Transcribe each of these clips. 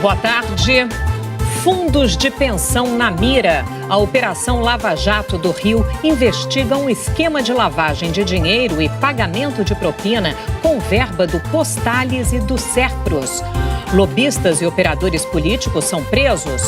Boa tarde. Fundos de pensão na mira. A Operação Lava Jato do Rio investiga um esquema de lavagem de dinheiro e pagamento de propina com verba do Postales e do Serpros. Lobistas e operadores políticos são presos.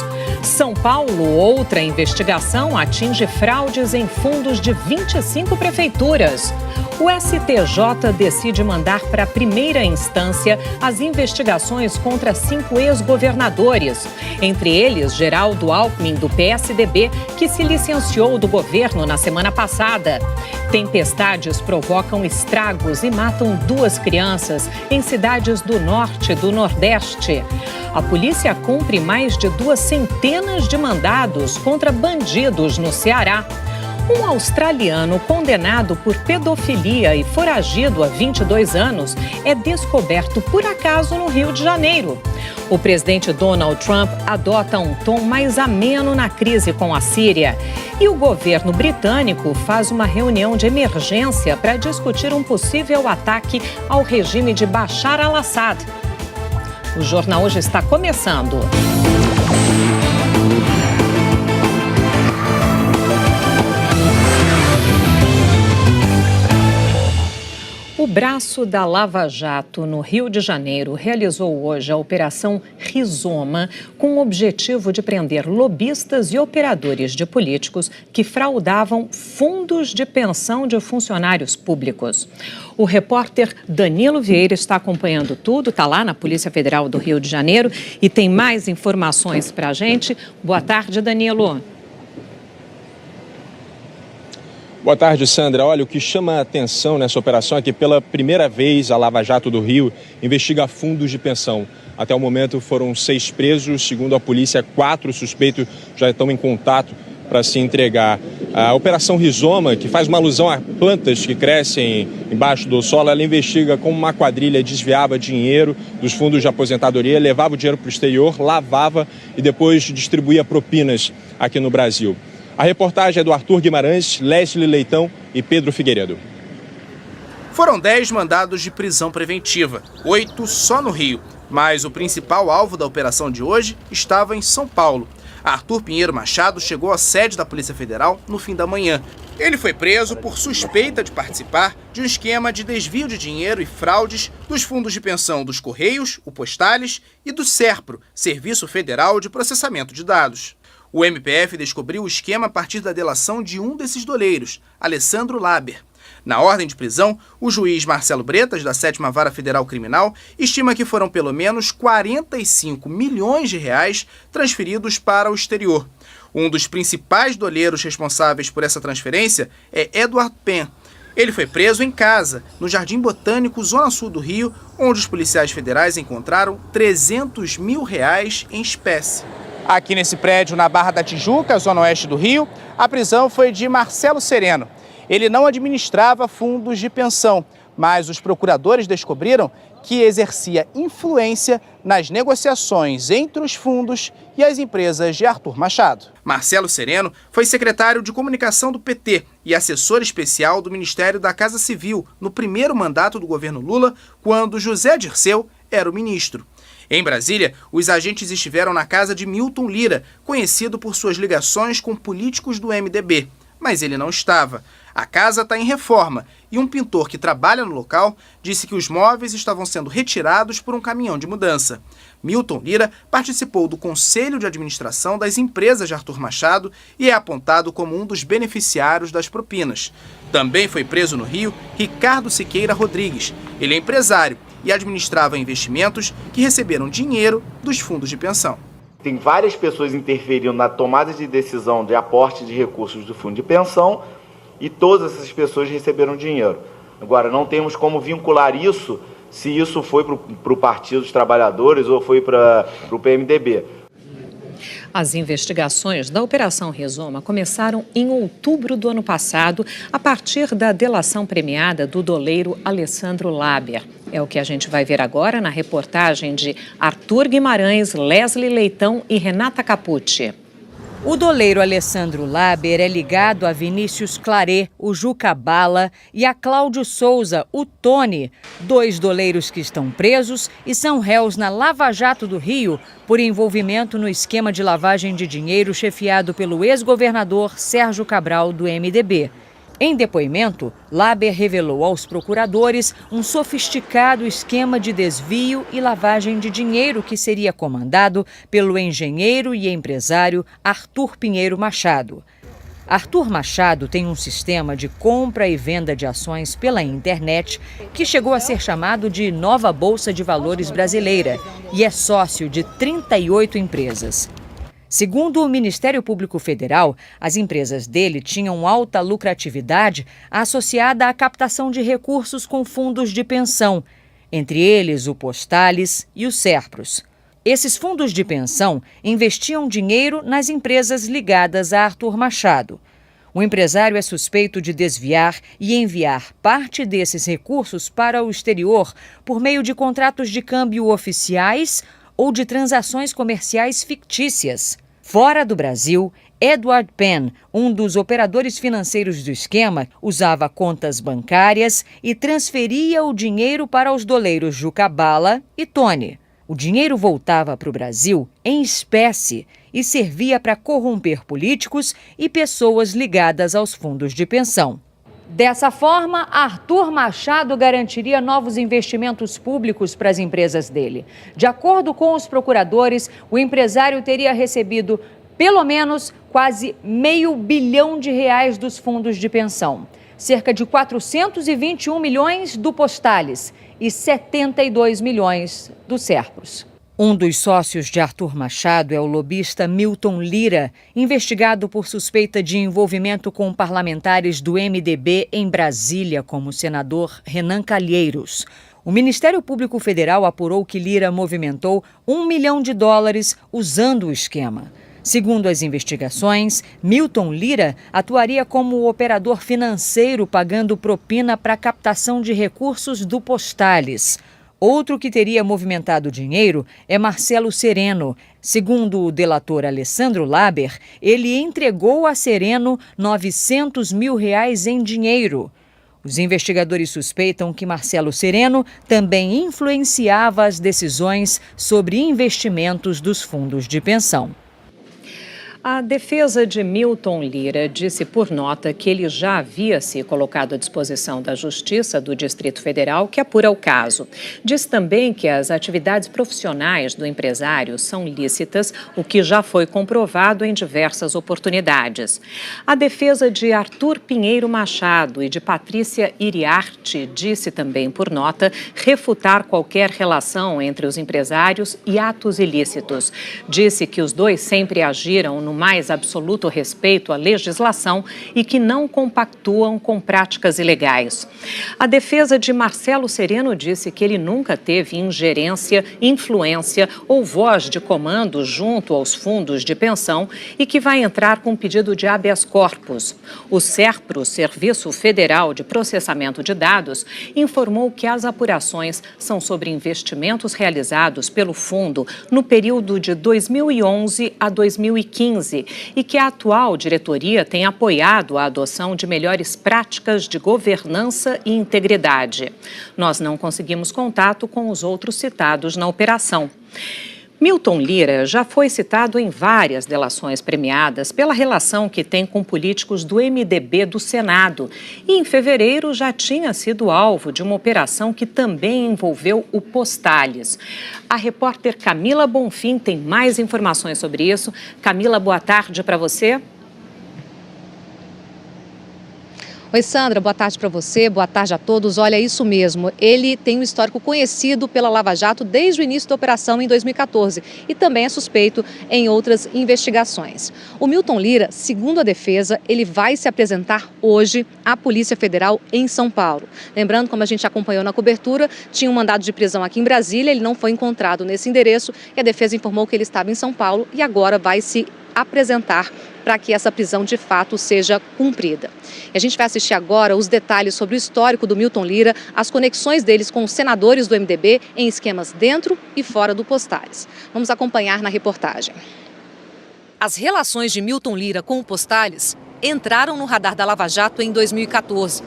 São Paulo, outra investigação atinge fraudes em fundos de 25 prefeituras. O STJ decide mandar para a primeira instância as investigações contra 5 ex-governadores. Entre eles, Geraldo Alckmin, do PSDB, que se licenciou do governo na semana passada. Tempestades provocam estragos e matam 2 crianças em cidades do norte e do nordeste. A polícia cumpre mais de 200 de mandados contra bandidos no Ceará. Um australiano condenado por pedofilia e foragido há 22 anos é descoberto por acaso no Rio de Janeiro. O presidente Donald Trump adota um tom mais ameno na crise com a Síria. E o governo britânico faz uma reunião de emergência para discutir um possível ataque ao regime de Bashar al-Assad. O Jornal Hoje está começando. O braço da Lava Jato, no Rio de Janeiro, realizou hoje a Operação Rizoma, com o objetivo de prender lobistas e operadores de políticos que fraudavam fundos de pensão de funcionários públicos. O repórter Danilo Vieira está acompanhando tudo, está lá na Polícia Federal do Rio de Janeiro e tem mais informações para a gente. Boa tarde, Danilo. Boa tarde, Sandra. Olha, o que chama a atenção nessa operação é que pela primeira vez a Lava Jato do Rio investiga fundos de pensão. Até o momento foram 6 presos, segundo a polícia, 4 suspeitos já estão em contato para se entregar. A Operação Rizoma, que faz uma alusão a plantas que crescem embaixo do solo, ela investiga como uma quadrilha desviava dinheiro dos fundos de aposentadoria, levava o dinheiro para o exterior, lavava e depois distribuía propinas aqui no Brasil. A reportagem é do Arthur Guimarães, Leslie Leitão e Pedro Figueiredo. Foram 10 mandados de prisão preventiva, 8 só no Rio. Mas o principal alvo da operação de hoje estava em São Paulo. Arthur Pinheiro Machado chegou à sede da Polícia Federal no fim da manhã. Ele foi preso por suspeita de participar de um esquema de desvio de dinheiro e fraudes dos fundos de pensão dos Correios, o Postales e do Serpro, Serviço Federal de Processamento de Dados. O MPF descobriu o esquema a partir da delação de um desses doleiros, Alessandro Laber. Na ordem de prisão, o juiz Marcelo Bretas, da 7ª Vara Federal Criminal, estima que foram pelo menos 45 milhões de reais transferidos para o exterior. Um dos principais doleiros responsáveis por essa transferência é Eduardo Penn. Ele foi preso em casa, no Jardim Botânico, zona sul do Rio, onde os policiais federais encontraram 300 mil reais em espécie. Aqui nesse prédio, na Barra da Tijuca, zona oeste do Rio, a prisão foi de Marcelo Sereno. Ele não administrava fundos de pensão, mas os procuradores descobriram que exercia influência nas negociações entre os fundos e as empresas de Arthur Machado. Marcelo Sereno foi secretário de comunicação do PT e assessor especial do Ministério da Casa Civil no primeiro mandato do governo Lula, quando José Dirceu era o ministro. Em Brasília, os agentes estiveram na casa de Milton Lira, conhecido por suas ligações com políticos do MDB. Mas ele não estava. A casa está em reforma e um pintor que trabalha no local disse que os móveis estavam sendo retirados por um caminhão de mudança. Milton Lira participou do Conselho de Administração das empresas de Arthur Machado e é apontado como um dos beneficiários das propinas. Também foi preso no Rio Ricardo Siqueira Rodrigues. Ele é empresário e administrava investimentos que receberam dinheiro dos fundos de pensão. Tem várias pessoas interferindo na tomada de decisão de aporte de recursos do fundo de pensão e todas essas pessoas receberam dinheiro. Agora, não temos como vincular isso, se isso foi para o Partido dos Trabalhadores ou foi para o PMDB. As investigações da Operação Rizoma começaram em outubro do ano passado, a partir da delação premiada do doleiro Alessandro Laber. É o que a gente vai ver agora na reportagem de Arthur Guimarães, Leslie Leitão e Renata Capucci. O doleiro Alessandro Laber é ligado a Vinícius Claret, o Juca Bala, e a Cláudio Souza, o Tony, 2 doleiros que estão presos e são réus na Lava Jato do Rio por envolvimento no esquema de lavagem de dinheiro chefiado pelo ex-governador Sérgio Cabral, do MDB. Em depoimento, Laber revelou aos procuradores um sofisticado esquema de desvio e lavagem de dinheiro que seria comandado pelo engenheiro e empresário Arthur Pinheiro Machado. Arthur Machado tem um sistema de compra e venda de ações pela internet que chegou a ser chamado de Nova Bolsa de Valores Brasileira e é sócio de 38 empresas. Segundo o Ministério Público Federal, as empresas dele tinham alta lucratividade associada à captação de recursos com fundos de pensão, entre eles o Postales e o Serpros. Esses fundos de pensão investiam dinheiro nas empresas ligadas a Arthur Machado. O empresário é suspeito de desviar e enviar parte desses recursos para o exterior por meio de contratos de câmbio oficiais ou de transações comerciais fictícias. Fora do Brasil, Edward Penn, um dos operadores financeiros do esquema, usava contas bancárias e transferia o dinheiro para os doleiros Juca Bala e Tony. O dinheiro voltava para o Brasil em espécie e servia para corromper políticos e pessoas ligadas aos fundos de pensão. Dessa forma, Arthur Machado garantiria novos investimentos públicos para as empresas dele. De acordo com os procuradores, o empresário teria recebido pelo menos quase R$500 bilhão dos fundos de pensão, cerca de 421 milhões do Postales e 72 milhões do Serpros. Um dos sócios de Arthur Machado é o lobista Milton Lira, investigado por suspeita de envolvimento com parlamentares do MDB em Brasília, como o senador Renan Calheiros. O Ministério Público Federal apurou que Lira movimentou US$1 milhão usando o esquema. Segundo as investigações, Milton Lira atuaria como operador financeiro pagando propina para a captação de recursos do Postales. Outro que teria movimentado dinheiro é Marcelo Sereno. Segundo o delator Alessandro Laber, ele entregou a Sereno R$900 mil em dinheiro. Os investigadores suspeitam que Marcelo Sereno também influenciava as decisões sobre investimentos dos fundos de pensão. A defesa de Milton Lira disse por nota que ele já havia se colocado à disposição da Justiça do Distrito Federal, que apura o caso. Diz também que as atividades profissionais do empresário são lícitas, o que já foi comprovado em diversas oportunidades. A defesa de Arthur Pinheiro Machado e de Patrícia Iriarte disse também por nota refutar qualquer relação entre os empresários e atos ilícitos. Disse que os dois sempre agiram no mais absoluto respeito à legislação e que não compactuam com práticas ilegais. A defesa de Marcelo Sereno disse que ele nunca teve ingerência, influência ou voz de comando junto aos fundos de pensão e que vai entrar com pedido de habeas corpus. O Serpros, Serviço Federal de Processamento de Dados, informou que as apurações são sobre investimentos realizados pelo fundo no período de 2011 a 2015 e que a atual diretoria tem apoiado a adoção de melhores práticas de governança e integridade. Nós não conseguimos contato com os outros citados na operação. Milton Lira já foi citado em várias delações premiadas pela relação que tem com políticos do MDB do Senado e, em fevereiro, já tinha sido alvo de uma operação que também envolveu o Postales. A repórter Camila Bonfim tem mais informações sobre isso. Camila, boa tarde para você. Oi, Sandra, boa tarde para você, boa tarde a todos. Olha, isso mesmo, ele tem um histórico conhecido pela Lava Jato desde o início da operação em 2014 e também é suspeito em outras investigações. O Milton Lira, segundo a defesa, ele vai se apresentar hoje à Polícia Federal em São Paulo. Lembrando, como a gente acompanhou na cobertura, tinha um mandado de prisão aqui em Brasília, ele não foi encontrado nesse endereço e a defesa informou que ele estava em São Paulo e agora vai se apresentar para que essa prisão de fato seja cumprida. E a gente vai assistir agora os detalhes sobre o histórico do Milton Lira, as conexões deles com os senadores do MDB em esquemas dentro e fora do Postales. Vamos acompanhar na reportagem. As relações de Milton Lira com o Postales entraram no radar da Lava Jato em 2014.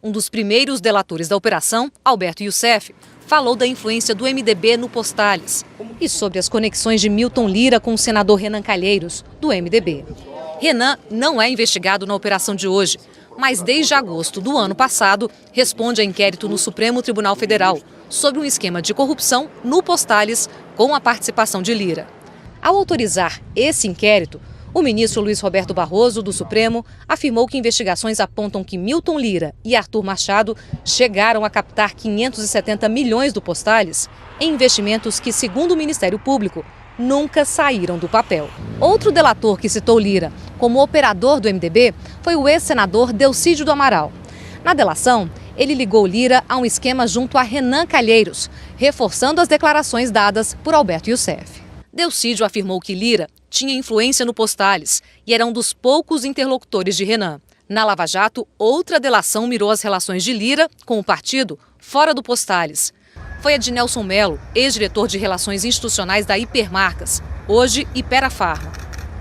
Um dos primeiros delatores da operação, Alberto Youssef, falou da influência do MDB no Postales e sobre as conexões de Milton Lira com o senador Renan Calheiros, do MDB. Renan não é investigado na operação de hoje, mas desde agosto do ano passado responde a inquérito no Supremo Tribunal Federal sobre um esquema de corrupção no Postales com a participação de Lira. Ao autorizar esse inquérito, o ministro Luiz Roberto Barroso, do Supremo, afirmou que investigações apontam que Milton Lira e Arthur Machado chegaram a captar 570 milhões do Postales em investimentos que, segundo o Ministério Público, nunca saíram do papel. Outro delator que citou Lira como operador do MDB foi o ex-senador Delcídio do Amaral. Na delação, ele ligou Lira a um esquema junto a Renan Calheiros, reforçando as declarações dadas por Alberto Youssef. Delcídio afirmou que Lira tinha influência no Postales e era um dos poucos interlocutores de Renan. Na Lava Jato, outra delação mirou as relações de Lira com o partido fora do Postales. Foi a de Nelson Mello, ex-diretor de Relações Institucionais da Hipermarcas, hoje Hiperafarma.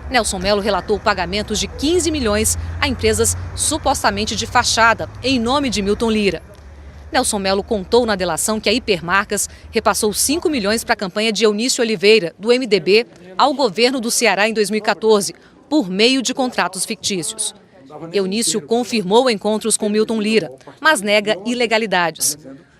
Nelson Mello relatou pagamentos de 15 milhões a empresas supostamente de fachada, em nome de Milton Lira. Nelson Mello contou na delação que a Hipermarcas repassou 5 milhões para a campanha de Eunício Oliveira, do MDB, ao governo do Ceará em 2014, por meio de contratos fictícios. Eunício confirmou encontros com Milton Lira, mas nega ilegalidades.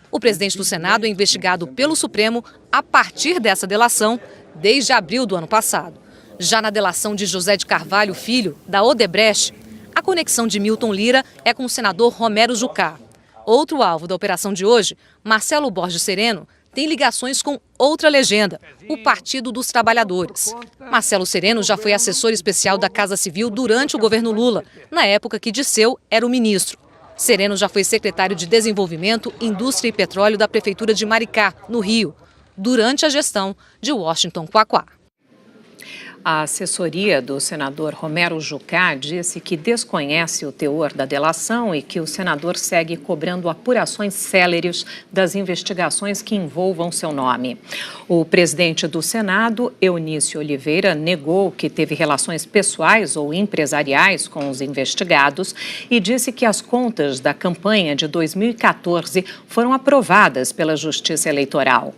O presidente do Senado é investigado pelo Supremo a partir dessa delação, desde abril do ano passado. Já na delação de José de Carvalho Filho, da Odebrecht, a conexão de Milton Lira é com o senador Romero Jucá. Outro alvo da operação de hoje, Marcelo Borges Sereno, tem ligações com outra legenda, o Partido dos Trabalhadores. Marcelo Sereno já foi assessor especial da Casa Civil durante o governo Lula, na época que Dirceu era o ministro. Sereno já foi secretário de Desenvolvimento, Indústria e Petróleo da Prefeitura de Maricá, no Rio, durante a gestão de Washington Quaquá. A assessoria do senador Romero Jucá disse que desconhece o teor da delação e que o senador segue cobrando apurações céleres das investigações que envolvam seu nome. O presidente do Senado, Eunício Oliveira, negou que teve relações pessoais ou empresariais com os investigados e disse que as contas da campanha de 2014 foram aprovadas pela Justiça Eleitoral.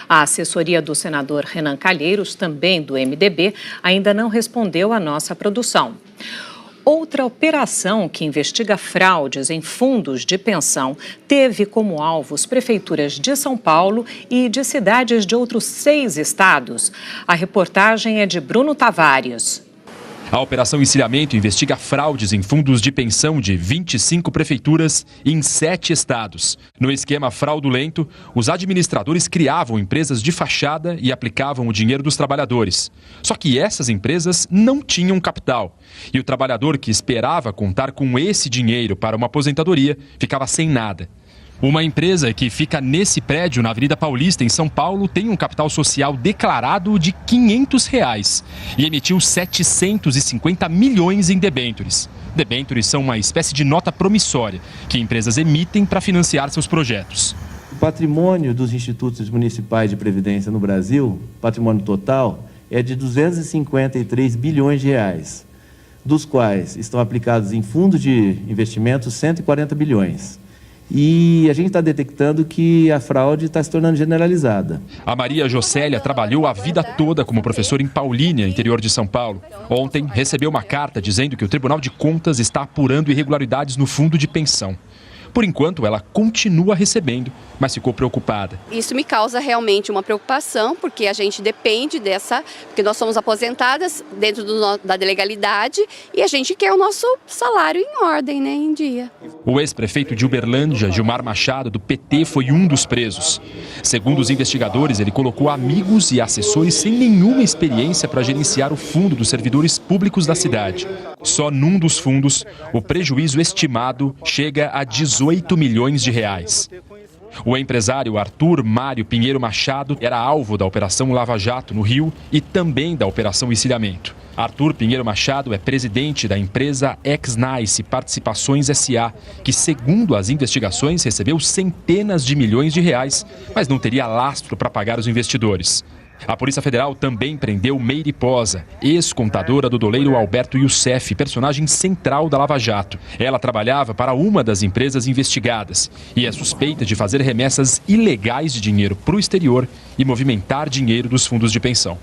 A assessoria do senador Renan Calheiros, também do MDB, ainda não respondeu à nossa produção. Outra operação que investiga fraudes em fundos de pensão teve como alvos prefeituras de São Paulo e de cidades de outros 6 estados. A reportagem é de Bruno Tavares. A Operação Encilhamento investiga fraudes em fundos de pensão de 25 prefeituras e em 7 estados. No esquema fraudulento, os administradores criavam empresas de fachada e aplicavam o dinheiro dos trabalhadores. Só que essas empresas não tinham capital. E o trabalhador que esperava contar com esse dinheiro para uma aposentadoria ficava sem nada. Uma empresa que fica nesse prédio, na Avenida Paulista, em São Paulo, tem um capital social declarado de R$500 e emitiu 750 milhões em debêntures. Debêntures são uma espécie de nota promissória que empresas emitem para financiar seus projetos. O patrimônio dos institutos municipais de previdência no Brasil, patrimônio total, é de 253 bilhões de reais, dos quais estão aplicados em fundos de investimentos 140 bilhões. E a gente está detectando que a fraude está se tornando generalizada. A Maria Jocélia trabalhou a vida toda como professora em Paulínia, interior de São Paulo. Ontem recebeu uma carta dizendo que o Tribunal de Contas está apurando irregularidades no fundo de pensão. Por enquanto, ela continua recebendo, mas ficou preocupada. Isso me causa realmente uma preocupação, porque a gente depende porque nós somos aposentadas dentro da legalidade e a gente quer o nosso salário em ordem, né, em dia. O ex-prefeito de Uberlândia, Gilmar Machado, do PT, foi um dos presos. Segundo os investigadores, ele colocou amigos e assessores sem nenhuma experiência para gerenciar o fundo dos servidores públicos da cidade. Só num dos fundos, o prejuízo estimado chega a 18 milhões de reais. O empresário Arthur Mário Pinheiro Machado era alvo da Operação Lava Jato no Rio e também da Operação Encilhamento. Arthur Pinheiro Machado é presidente da empresa Ex-Nice Participações S.A., que, segundo as investigações, recebeu centenas de milhões de reais, mas não teria lastro para pagar os investidores. A Polícia Federal também prendeu Meire Posa, ex-contadora do doleiro Alberto Youssef, personagem central da Lava Jato. Ela trabalhava para uma das empresas investigadas e é suspeita de fazer remessas ilegais de dinheiro para o exterior e movimentar dinheiro dos fundos de pensão.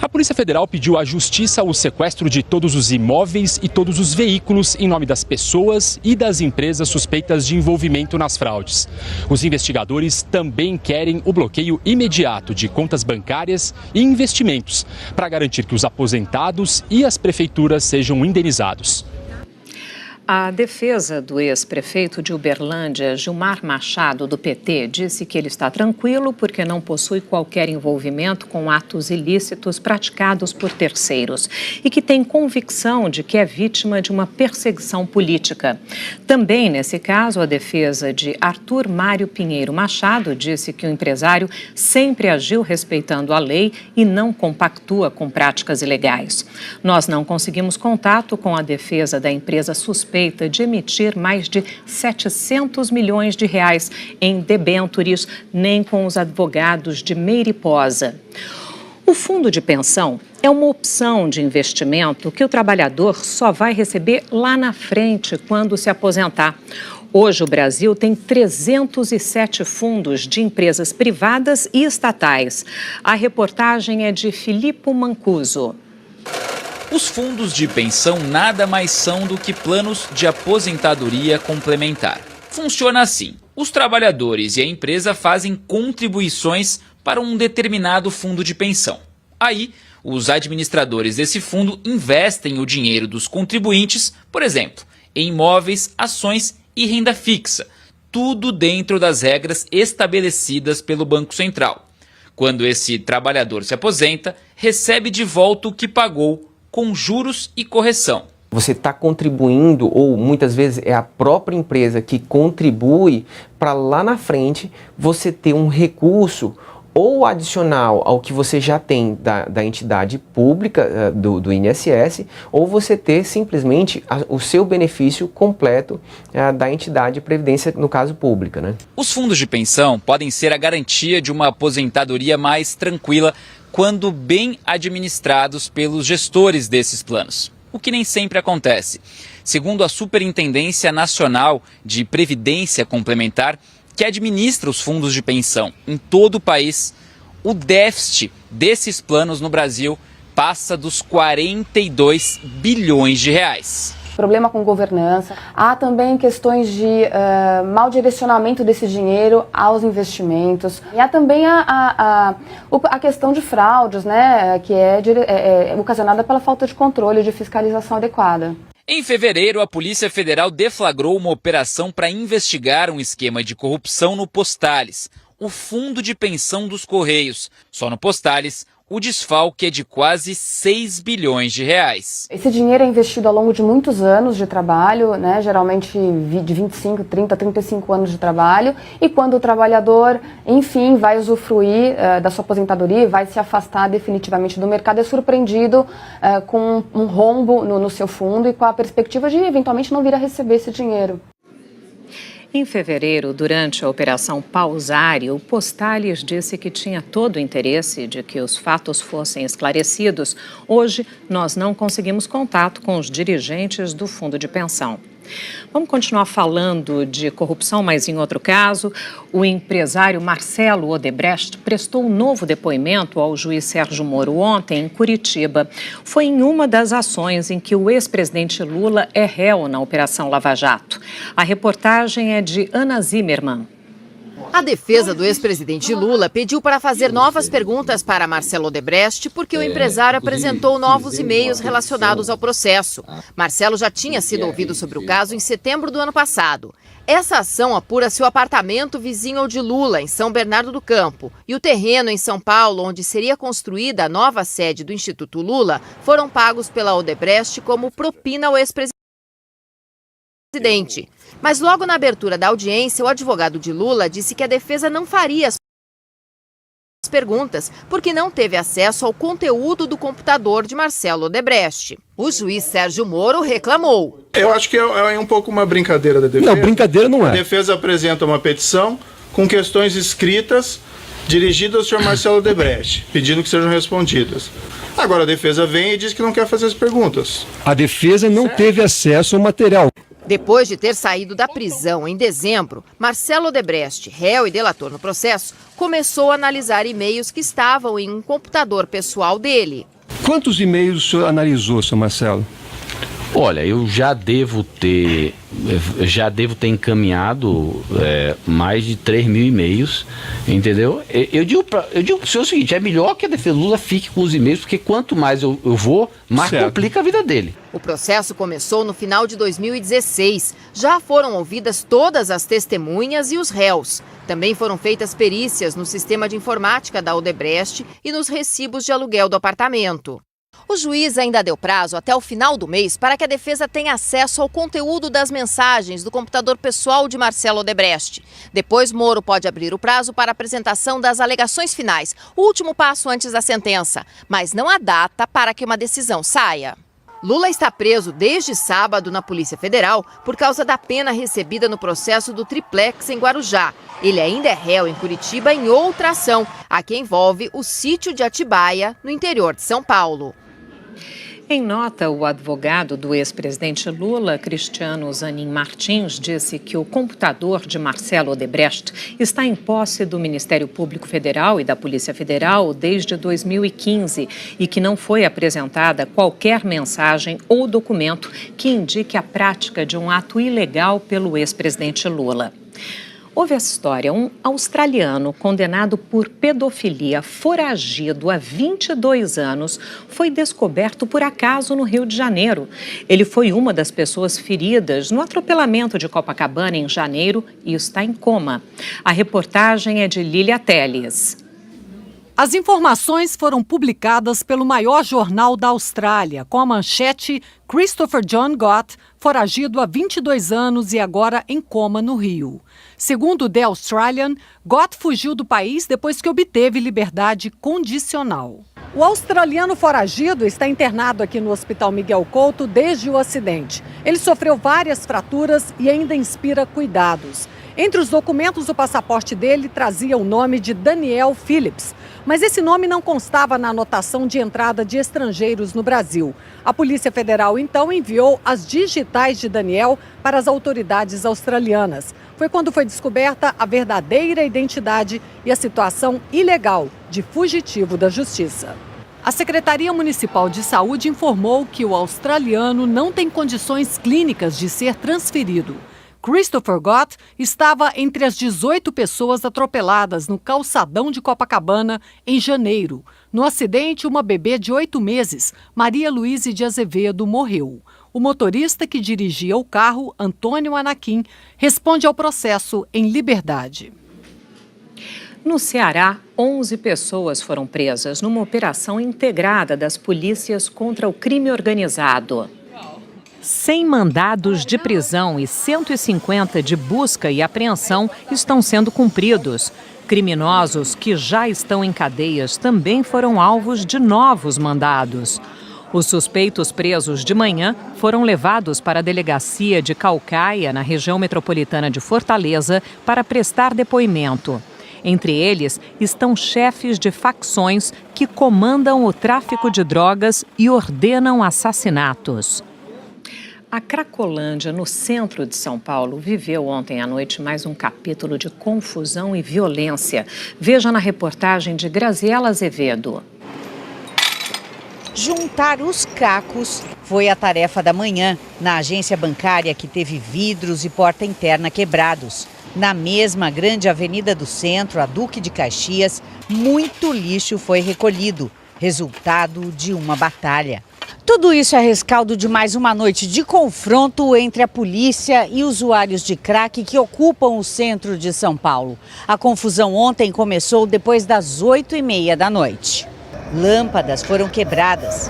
A Polícia Federal pediu à Justiça o sequestro de todos os imóveis e todos os veículos em nome das pessoas e das empresas suspeitas de envolvimento nas fraudes. Os investigadores também querem o bloqueio imediato de contas bancárias e investimentos para garantir que os aposentados e as prefeituras sejam indenizados. A defesa do ex-prefeito de Uberlândia, Gilmar Machado, do PT, disse que ele está tranquilo porque não possui qualquer envolvimento com atos ilícitos praticados por terceiros e que tem convicção de que é vítima de uma perseguição política. Também, nesse caso, a defesa de Arthur Mário Pinheiro Machado disse que o empresário sempre agiu respeitando a lei e não compactua com práticas ilegais. Nós não conseguimos contato com a defesa da empresa suspeita de emitir mais de 700 milhões de reais em debêntures, nem com os advogados de Meire Posa. O fundo de pensão é uma opção de investimento que o trabalhador só vai receber lá na frente, quando se aposentar. Hoje, o Brasil tem 307 fundos de empresas privadas e estatais. A reportagem é de Filippo Mancuso. Os fundos de pensão nada mais são do que planos de aposentadoria complementar. Funciona assim: os trabalhadores e a empresa fazem contribuições para um determinado fundo de pensão. Aí, os administradores desse fundo investem o dinheiro dos contribuintes, por exemplo, em imóveis, ações e renda fixa, tudo dentro das regras estabelecidas pelo Banco Central. Quando esse trabalhador se aposenta, recebe de volta o que pagou, com juros e correção. Você está contribuindo, ou muitas vezes é a própria empresa que contribui para lá na frente você ter um recurso ou adicional ao que você já tem da entidade pública, do INSS, ou você ter simplesmente o seu benefício completo da entidade de previdência, no caso pública, né? Os fundos de pensão podem ser a garantia de uma aposentadoria mais tranquila quando bem administrados pelos gestores desses planos, o que nem sempre acontece. Segundo a Superintendência Nacional de Previdência Complementar, que administra os fundos de pensão em todo o país, o déficit desses planos no Brasil passa dos 42 bilhões de reais. Problema com governança, há também questões de mau direcionamento desse dinheiro aos investimentos. E há também a questão de fraudes, né, que é ocasionada pela falta de controle e de fiscalização adequada. Em fevereiro, a Polícia Federal deflagrou uma operação para investigar um esquema de corrupção no Postales, o fundo de pensão dos Correios. Só no Postales, o desfalque é de quase 6 bilhões de reais. Esse dinheiro é investido ao longo de muitos anos de trabalho, né, geralmente de 25, 30, 35 anos de trabalho, e quando o trabalhador, enfim, vai usufruir da sua aposentadoria, vai se afastar definitivamente do mercado, é surpreendido com um rombo no seu fundo e com a perspectiva de eventualmente não vir a receber esse dinheiro. Em fevereiro, durante a Operação Pausari, o Postales disse que tinha todo o interesse de que os fatos fossem esclarecidos. Hoje, nós não conseguimos contato com os dirigentes do fundo de pensão. Vamos continuar falando de corrupção, mas em outro caso, o empresário Marcelo Odebrecht prestou um novo depoimento ao juiz Sérgio Moro ontem em Curitiba. Foi em uma das ações em que o ex-presidente Lula é réu na Operação Lava Jato. A reportagem é de Ana Zimmermann. A defesa do ex-presidente Lula pediu para fazer novas perguntas para Marcelo Odebrecht porque o empresário apresentou novos e-mails relacionados ao processo. Marcelo já tinha sido ouvido sobre o caso em setembro do ano passado. Essa ação apura se o apartamento vizinho ao de Lula, em São Bernardo do Campo, e o terreno em São Paulo, onde seria construída a nova sede do Instituto Lula, foram pagos pela Odebrecht como propina ao ex-presidente. Mas logo na abertura da audiência, o advogado de Lula disse que a defesa não faria as perguntas porque não teve acesso ao conteúdo do computador de Marcelo Odebrecht. O juiz Sérgio Moro reclamou. Eu acho que é um pouco uma brincadeira da defesa. Não, brincadeira não é. A defesa apresenta uma petição com questões escritas dirigido ao senhor Marcelo Odebrecht, pedindo que sejam respondidas. Agora a defesa vem e diz que não quer fazer as perguntas. A defesa não teve acesso ao material. Depois de ter saído da prisão em dezembro, Marcelo Odebrecht, réu e delator no processo, começou a analisar e-mails que estavam em um computador pessoal dele. Quantos e-mails o senhor analisou, senhor Marcelo? Olha, eu já devo ter encaminhado mais de 3 mil e-mails, entendeu? Eu digo para o senhor o seguinte, é melhor que a defesa Lula fique com os e-mails, porque quanto mais eu vou, mais complica a vida dele. O processo começou no final de 2016. Já foram ouvidas todas as testemunhas e os réus. Também foram feitas perícias no sistema de informática da Odebrecht e nos recibos de aluguel do apartamento. O juiz ainda deu prazo até o final do mês para que a defesa tenha acesso ao conteúdo das mensagens do computador pessoal de Marcelo Odebrecht. Depois, Moro pode abrir o prazo para a apresentação das alegações finais, o último passo antes da sentença, mas não há data para que uma decisão saia. Lula está preso desde sábado na Polícia Federal por causa da pena recebida no processo do Triplex em Guarujá. Ele ainda é réu em Curitiba em outra ação, a que envolve o sítio de Atibaia, no interior de São Paulo. Em nota, o advogado do ex-presidente Lula, Cristiano Zanin Martins, disse que o computador de Marcelo Odebrecht está em posse do Ministério Público Federal e da Polícia Federal desde 2015 e que não foi apresentada qualquer mensagem ou documento que indique a prática de um ato ilegal pelo ex-presidente Lula. Houve essa história, um australiano condenado por pedofilia, foragido há 22 anos, foi descoberto por acaso no Rio de Janeiro. Ele foi uma das pessoas feridas no atropelamento de Copacabana em janeiro e está em coma. A reportagem é de Lília Teles. As informações foram publicadas pelo maior jornal da Austrália, com a manchete Christopher John Gott, foragido há 22 anos e agora em coma no Rio. Segundo The Australian, Gott fugiu do país depois que obteve liberdade condicional. O australiano foragido está internado aqui no Hospital Miguel Couto desde o acidente. Ele sofreu várias fraturas e ainda inspira cuidados. Entre os documentos, o passaporte dele trazia o nome de Daniel Phillips, mas esse nome não constava na anotação de entrada de estrangeiros no Brasil. A Polícia Federal, então, enviou as digitais de Daniel para as autoridades australianas. Foi quando foi descoberta a verdadeira identidade e a situação ilegal de fugitivo da Justiça. A Secretaria Municipal de Saúde informou que o australiano não tem condições clínicas de ser transferido. Christopher Gott estava entre as 18 pessoas atropeladas no calçadão de Copacabana em janeiro. No acidente, uma bebê de 8 meses, Maria Luíse de Azevedo, morreu. O motorista que dirigia o carro, Antônio Anaquim, responde ao processo em liberdade. No Ceará, 11 pessoas foram presas numa operação integrada das polícias contra o crime organizado. 100 mandados de prisão e 150 de busca e apreensão estão sendo cumpridos. Criminosos que já estão em cadeias também foram alvos de novos mandados. Os suspeitos presos de manhã foram levados para a delegacia de Caucaia, na região metropolitana de Fortaleza, para prestar depoimento. Entre eles estão chefes de facções que comandam o tráfico de drogas e ordenam assassinatos. A Cracolândia, no centro de São Paulo, viveu ontem à noite mais um capítulo de confusão e violência. Veja na reportagem de Graziela Azevedo. Juntar os cacos foi a tarefa da manhã na agência bancária que teve vidros e porta interna quebrados. Na mesma grande avenida do centro, a Duque de Caxias, muito lixo foi recolhido, resultado de uma batalha. Tudo isso é rescaldo de mais uma noite de confronto entre a polícia e usuários de crack que ocupam o centro de São Paulo. A confusão ontem começou depois das 8h30 da noite. Lâmpadas foram quebradas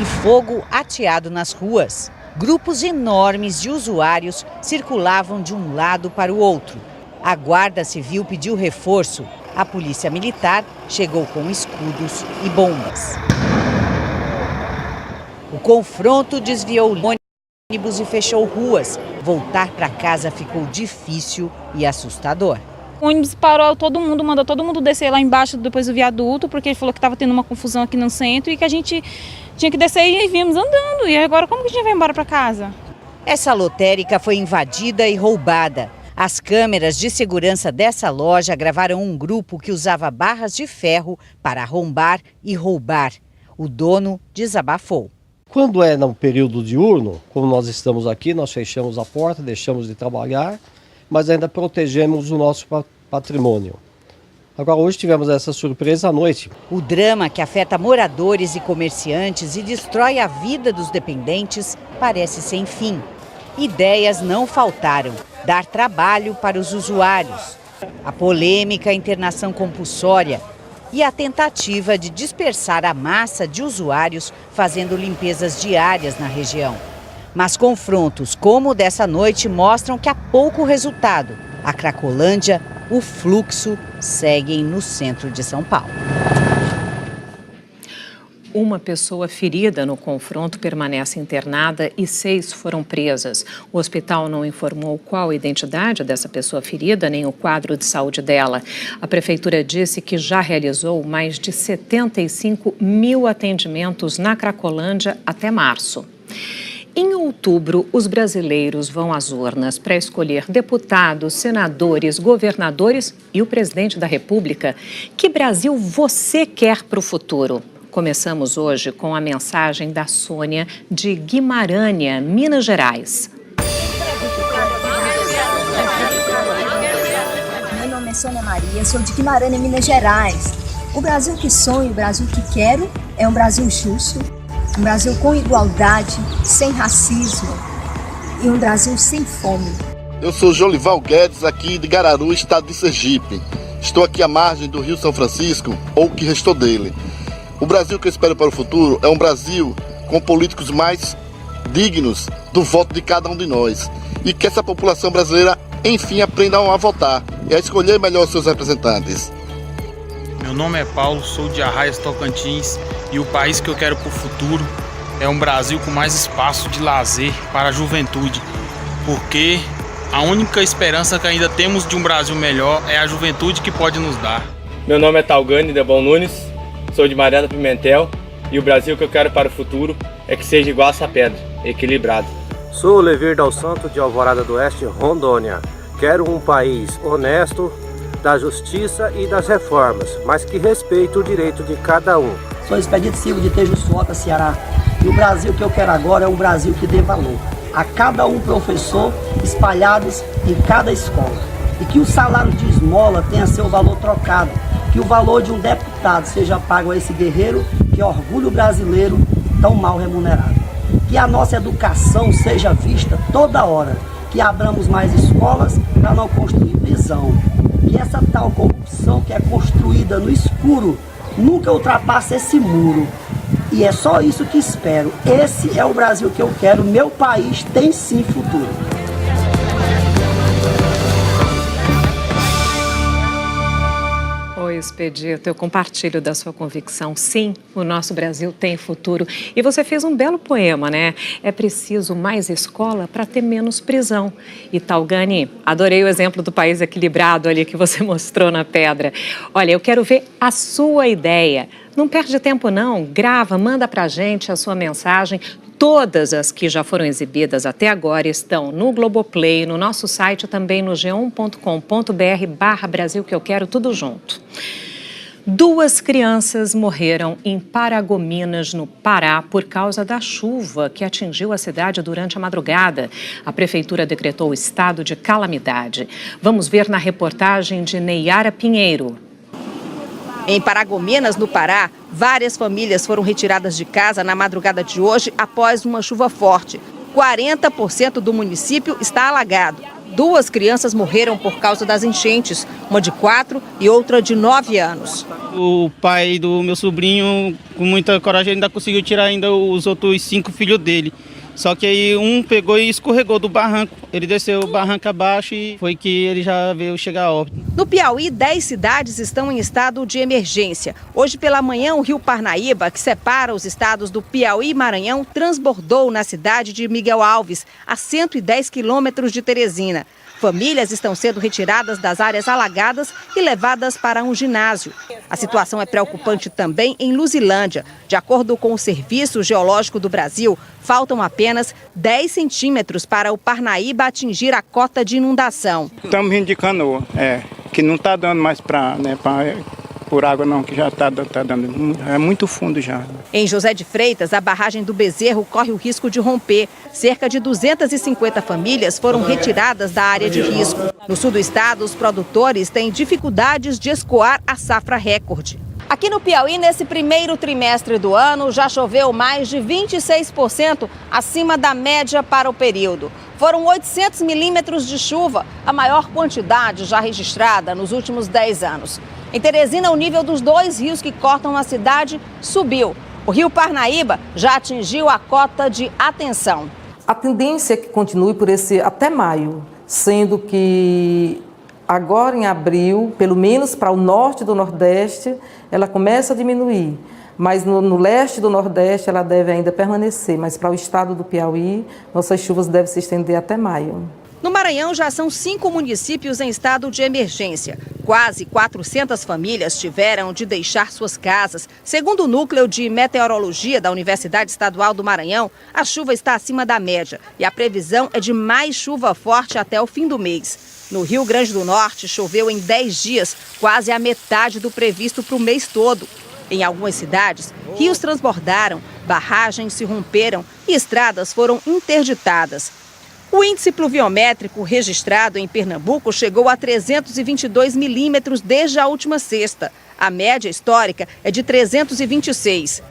e fogo ateado nas ruas. Grupos enormes de usuários circulavam de um lado para o outro. A Guarda Civil pediu reforço. A Polícia Militar chegou com escudos e bombas. O confronto desviou ônibus e fechou ruas. Voltar para casa ficou difícil e assustador. O ônibus parou, mandou todo mundo descer lá embaixo depois do viaduto, porque ele falou que estava tendo uma confusão aqui no centro e que a gente tinha que descer e vimos andando. E agora como que a gente vai embora para casa? Essa lotérica foi invadida e roubada. As câmeras de segurança dessa loja gravaram um grupo que usava barras de ferro para arrombar e roubar. O dono desabafou. Quando é no período diurno, como nós estamos aqui, nós fechamos a porta, deixamos de trabalhar, mas ainda protegemos o nosso patrimônio. Agora, hoje tivemos essa surpresa à noite. O drama que afeta moradores e comerciantes e destrói a vida dos dependentes parece sem fim. Ideias não faltaram: dar trabalho para os usuários, a polêmica internação compulsória e a tentativa de dispersar a massa de usuários fazendo limpezas diárias na região. Mas confrontos como o dessa noite mostram que há pouco resultado. A Cracolândia, o fluxo seguem no centro de São Paulo. Uma pessoa ferida no confronto permanece internada e 6 foram presas. O hospital não informou qual a identidade dessa pessoa ferida, nem o quadro de saúde dela. A prefeitura disse que já realizou mais de 75 mil atendimentos na Cracolândia até março. Em outubro, os brasileiros vão às urnas para escolher deputados, senadores, governadores e o presidente da República. Que Brasil você quer para o futuro? Começamos hoje com a mensagem da Sônia de Guimarães, Minas Gerais. Meu nome é Sônia Maria, sou de Guimarães, Minas Gerais. O Brasil que sonho, o Brasil que quero é um Brasil justo, um Brasil com igualdade, sem racismo e um Brasil sem fome. Eu sou Jolival Guedes, aqui de Gararu, estado de Sergipe. Estou aqui à margem do Rio São Francisco, ou o que restou dele. O Brasil que eu espero para o futuro é um Brasil com políticos mais dignos do voto de cada um de nós. E que essa população brasileira, enfim, aprenda a votar e a escolher melhor os seus representantes. Meu nome é Paulo, sou de Arraias, Tocantins, e o país que eu quero para o futuro é um Brasil com mais espaço de lazer para a juventude. Porque a única esperança que ainda temos de um Brasil melhor é a juventude que pode nos dar. Meu nome é Talgani Debon Nunes. Sou de Mariana Pimentel e o Brasil que eu quero para o futuro é que seja igual a essa pedra, equilibrado. Sou o Levir Dal Santo de Alvorada do Oeste, Rondônia. Quero um país honesto, da justiça e das reformas, mas que respeite o direito de cada um. Sou Expedito Silva de Tejuçuoca, Ceará. E o Brasil que eu quero agora é um Brasil que dê valor a cada um professor espalhados em cada escola. E que o salário de esmola tenha seu valor trocado. Que o valor de um deputado seja pago a esse guerreiro que é orgulho brasileiro tão mal remunerado. Que a nossa educação seja vista toda hora. Que abramos mais escolas para não construir prisão. Que essa tal corrupção que é construída no escuro nunca ultrapasse esse muro. E é só isso que espero. Esse é o Brasil que eu quero. Meu país tem sim futuro. Oi, Expedito, eu compartilho da sua convicção. Sim, o nosso Brasil tem futuro. E você fez um belo poema, né? É preciso mais escola para ter menos prisão. E Talgani, adorei o exemplo do país equilibrado ali que você mostrou na pedra. Olha, eu quero ver a sua ideia. Não perde tempo não, grava, manda pra gente a sua mensagem. Todas as que já foram exibidas até agora estão no Globoplay, no nosso site, também no g1.com.br/Brasil que eu quero, tudo junto. 2 crianças morreram em Paragominas, no Pará, por causa da chuva que atingiu a cidade durante a madrugada. A prefeitura decretou o estado de calamidade. Vamos ver na reportagem de Neyara Pinheiro. Em Paragominas, no Pará, várias famílias foram retiradas de casa na madrugada de hoje após uma chuva forte. 40% do município está alagado. 2 crianças morreram por causa das enchentes, uma de 4 e outra de 9 anos. O pai do meu sobrinho, com muita coragem, ainda conseguiu tirar ainda os outros 5 filhos dele. Só que aí um pegou e escorregou do barranco. Ele desceu o barranco abaixo e foi que ele já veio chegar a óbito. No Piauí, 10 cidades estão em estado de emergência. Hoje pela manhã, o rio Parnaíba, que separa os estados do Piauí e Maranhão, transbordou na cidade de Miguel Alves, a 110 quilômetros de Teresina. Famílias estão sendo retiradas das áreas alagadas e levadas para um ginásio. A situação é preocupante também em Luzilândia. De acordo com o Serviço Geológico do Brasil, faltam apenas 10 centímetros para o Parnaíba atingir a cota de inundação. Estamos indicando que não está dando mais por água não, que já está dando, é muito fundo já. Em José de Freitas, a barragem do Bezerro corre o risco de romper. Cerca de 250 famílias foram retiradas da área de risco. No sul do estado, os produtores têm dificuldades de escoar a safra recorde. Aqui no Piauí, nesse primeiro trimestre do ano, já choveu mais de 26% acima da média para o período. Foram 800 milímetros de chuva, a maior quantidade já registrada nos últimos 10 anos. Em Teresina, o nível dos 2 rios que cortam a cidade subiu. O rio Parnaíba já atingiu a cota de atenção. A tendência é que continue por até maio, sendo que agora em abril, pelo menos para o norte do Nordeste, ela começa a diminuir. Mas no leste do Nordeste ela deve ainda permanecer. Mas para o estado do Piauí, nossas chuvas devem se estender até maio. No Maranhão, já são 5 municípios em estado de emergência. Quase 400 famílias tiveram de deixar suas casas. Segundo o Núcleo de Meteorologia da Universidade Estadual do Maranhão, a chuva está acima da média e a previsão é de mais chuva forte até o fim do mês. No Rio Grande do Norte, choveu em 10 dias, quase a metade do previsto para o mês todo. Em algumas cidades, rios transbordaram, barragens se romperam e estradas foram interditadas. O índice pluviométrico registrado em Pernambuco chegou a 322 milímetros desde a última sexta. A média histórica é de 326.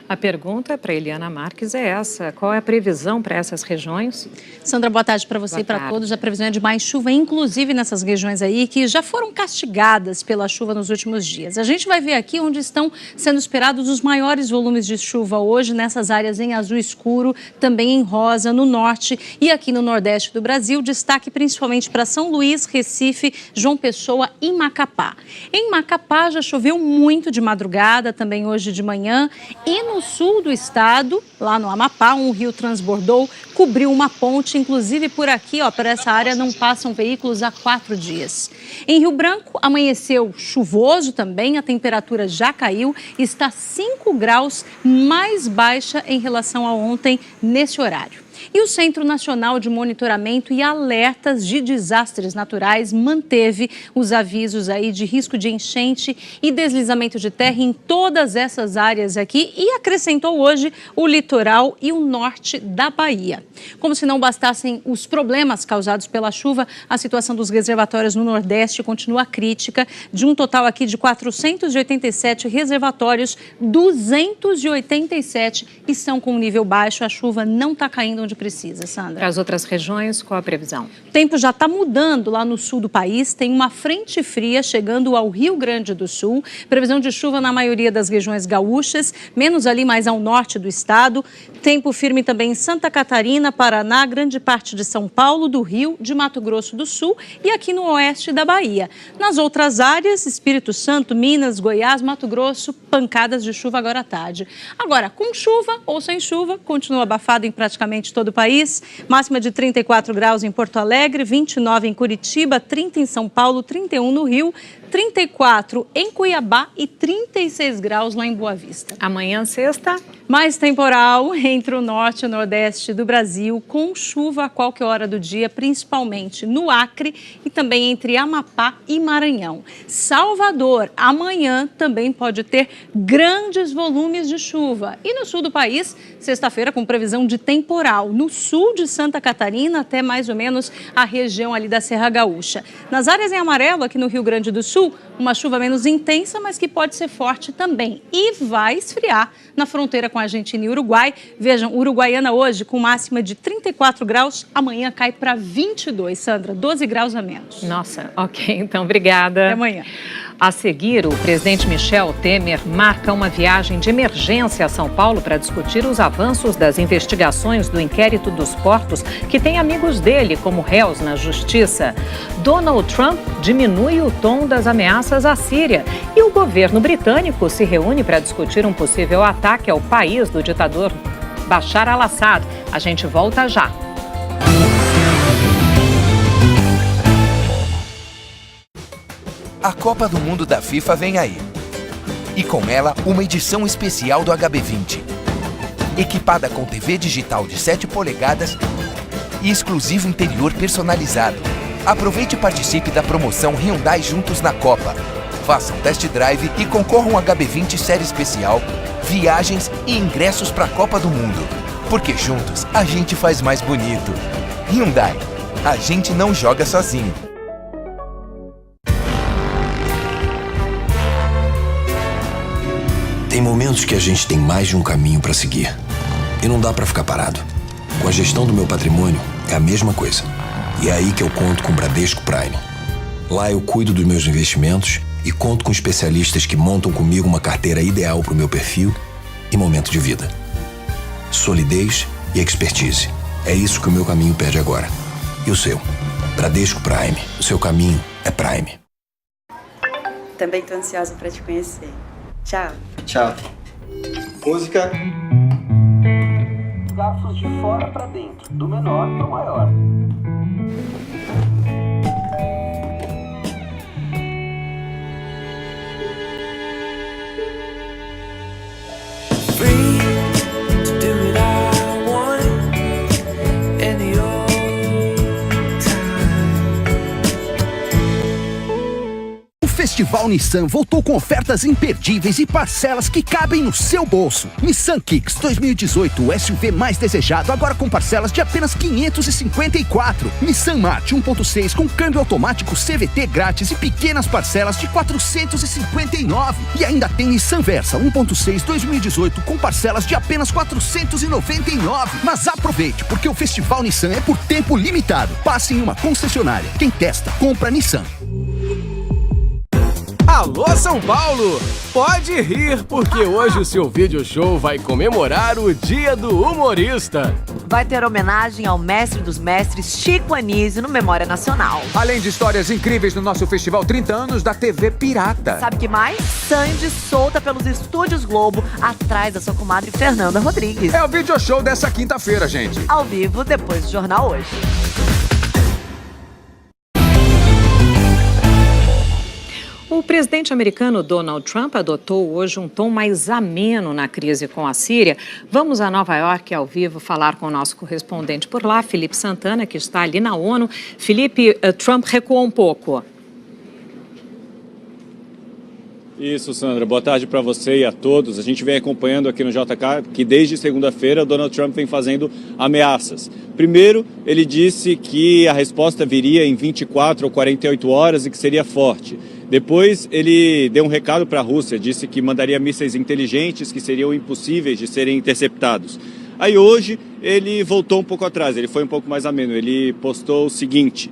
A pergunta para Eliana Marques é essa: qual é a previsão para essas regiões? Sandra, boa tarde para você e para todos. A previsão é de mais chuva, inclusive nessas regiões aí que já foram castigadas pela chuva nos últimos dias. A gente vai ver aqui onde estão sendo esperados os maiores volumes de chuva hoje, nessas áreas em azul escuro, também em rosa, no norte e aqui no nordeste do Brasil. Destaque principalmente para São Luís, Recife, João Pessoa e Macapá. Em Macapá já choveu muito de madrugada, também hoje de manhã, e no sul do estado, lá no Amapá, um rio transbordou, cobriu uma ponte, inclusive por aqui, por essa área não passam veículos há 4 dias. Em Rio Branco, amanheceu chuvoso também, a temperatura já caiu, está 5 graus mais baixa em relação a ontem nesse horário. E o Centro Nacional de Monitoramento e Alertas de Desastres Naturais manteve os avisos aí de risco de enchente e deslizamento de terra em todas essas áreas aqui e acrescentou hoje o litoral e o norte da Bahia. Como se não bastassem os problemas causados pela chuva, a situação dos reservatórios no Nordeste continua crítica. De um total aqui de 487 reservatórios, 287 estão com nível baixo. A chuva não está caindo onde precisa, Sandra. Para as outras regiões, qual a previsão? O tempo já está mudando lá no sul do país, tem uma frente fria chegando ao Rio Grande do Sul, previsão de chuva na maioria das regiões gaúchas, menos ali mais ao norte do estado, tempo firme também em Santa Catarina, Paraná, grande parte de São Paulo, do Rio, de Mato Grosso do Sul e aqui no oeste da Bahia. Nas outras áreas, Espírito Santo, Minas, Goiás, Mato Grosso, pancadas de chuva agora à tarde. Agora, com chuva ou sem chuva, continua abafado em praticamente todo o país, máxima de 34 graus em Porto Alegre, 29 em Curitiba, 30 em São Paulo, 31 no Rio, 34 em Cuiabá e 36 graus lá em Boa Vista. Amanhã, sexta, mais temporal entre o norte e o nordeste do Brasil, com chuva a qualquer hora do dia, principalmente no Acre e também entre Amapá e Maranhão. Salvador, amanhã também pode ter grandes volumes de chuva. E no sul do país, sexta-feira com previsão de temporal. No sul de Santa Catarina até mais ou menos a região ali da Serra Gaúcha. Nas áreas em amarelo, aqui no Rio Grande do Sul, uma chuva menos intensa, mas que pode ser forte também. E vai esfriar na fronteira com a Argentina e Uruguai. Vejam, Uruguaiana hoje com máxima de 34 graus, amanhã cai para 22, Sandra, 12 graus a menos. Nossa, ok, então obrigada. Até amanhã. A seguir, o presidente Michel Temer marca uma viagem de emergência a São Paulo para discutir os avanços das investigações do inquérito dos portos, que tem amigos dele como réus na justiça. Donald Trump diminui o tom das ameaças à Síria e o governo britânico se reúne para discutir um possível ataque ao país do ditador Bashar al-Assad. A gente volta já. A Copa do Mundo da FIFA vem aí. E com ela, uma edição especial do HB20. Equipada com TV digital de 7 polegadas e exclusivo interior personalizado. Aproveite e participe da promoção Hyundai Juntos na Copa. Faça um test drive e concorra um HB20 série especial, viagens e ingressos para a Copa do Mundo. Porque juntos a gente faz mais bonito. Hyundai. A gente não joga sozinho. Tem momentos que a gente tem mais de um caminho para seguir. E não dá para ficar parado. Com a gestão do meu patrimônio, é a mesma coisa. E é aí que eu conto com o Bradesco Prime. Lá eu cuido dos meus investimentos e conto com especialistas que montam comigo uma carteira ideal para o meu perfil e momento de vida. Solidez e expertise. É isso que o meu caminho pede agora. E o seu? Bradesco Prime. O seu caminho é Prime. Também tô ansiosa para te conhecer. Tchau. Tchau. Música. Garfos de fora para dentro, do menor para o maior. O Festival Nissan voltou com ofertas imperdíveis e parcelas que cabem no seu bolso. Nissan Kicks 2018, o SUV mais desejado, agora com parcelas de apenas R$ 554. Nissan March 1.6 com câmbio automático CVT grátis e pequenas parcelas de R$ 459. E ainda tem Nissan Versa 1.6 2018 com parcelas de apenas R$ 499. Mas aproveite, porque o Festival Nissan é por tempo limitado. Passe em uma concessionária. Quem testa, compra Nissan. Alô, São Paulo! Pode rir, porque hoje o seu vídeo show vai comemorar o Dia do Humorista. Vai ter homenagem ao mestre dos mestres, Chico Anísio, no Memória Nacional. Além de histórias incríveis no nosso festival 30 anos da TV Pirata. Sabe o que mais? Sandy solta pelos estúdios Globo, atrás da sua comadre Fernanda Rodrigues. É o vídeo show dessa quinta-feira, gente. Ao vivo, depois do Jornal Hoje. O presidente americano Donald Trump adotou hoje um tom mais ameno na crise com a Síria. Vamos a Nova York ao vivo falar com o nosso correspondente por lá, Felipe Santana, que está ali na ONU. Felipe, Trump recuou um pouco. Isso, Sandra. Boa tarde para você e a todos. A gente vem acompanhando aqui no JK que desde segunda-feira Donald Trump vem fazendo ameaças. Primeiro, ele disse que a resposta viria em 24 ou 48 horas e que seria forte. Depois, ele deu um recado para a Rússia, disse que mandaria mísseis inteligentes que seriam impossíveis de serem interceptados. Aí hoje, ele voltou um pouco atrás, ele foi um pouco mais ameno. Ele postou o seguinte: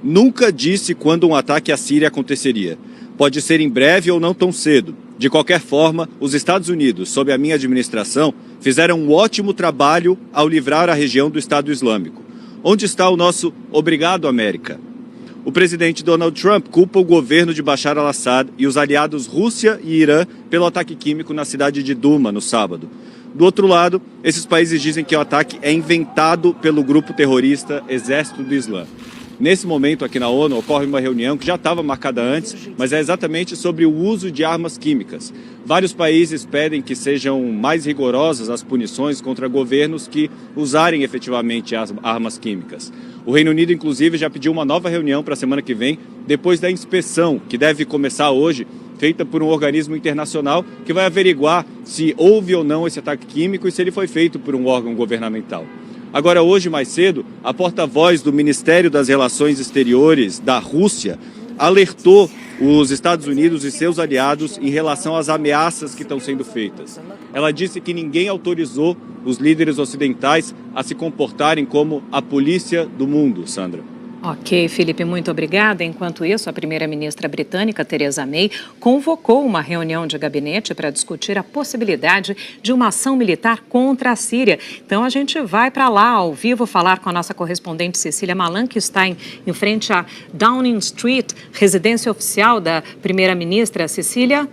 nunca disse quando um ataque à Síria aconteceria. Pode ser em breve ou não tão cedo. De qualquer forma, os Estados Unidos, sob a minha administração, fizeram um ótimo trabalho ao livrar a região do Estado Islâmico. Onde está o nosso obrigado, América? O presidente Donald Trump culpa o governo de Bashar al-Assad e os aliados Rússia e Irã pelo ataque químico na cidade de Duma no sábado. Do outro lado, esses países dizem que o ataque é inventado pelo grupo terrorista Exército do Islã. Nesse momento, aqui na ONU, ocorre uma reunião que já estava marcada antes, mas é exatamente sobre o uso de armas químicas. Vários países pedem que sejam mais rigorosas as punições contra governos que usarem efetivamente as armas químicas. O Reino Unido, inclusive, já pediu uma nova reunião para a semana que vem, depois da inspeção, que deve começar hoje, feita por um organismo internacional que vai averiguar se houve ou não esse ataque químico e se ele foi feito por um órgão governamental. Agora, hoje, mais cedo, a porta-voz do Ministério das Relações Exteriores da Rússia alertou os Estados Unidos e seus aliados em relação às ameaças que estão sendo feitas. Ela disse que ninguém autorizou os líderes ocidentais a se comportarem como a polícia do mundo, Sandra. Ok, Felipe, muito obrigada. Enquanto isso, a primeira-ministra britânica, Theresa May, convocou uma reunião de gabinete para discutir a possibilidade de uma ação militar contra a Síria. Então, a gente vai para lá, ao vivo, falar com a nossa correspondente Cecília Malan, que está em frente a Downing Street, residência oficial da primeira-ministra. Cecília?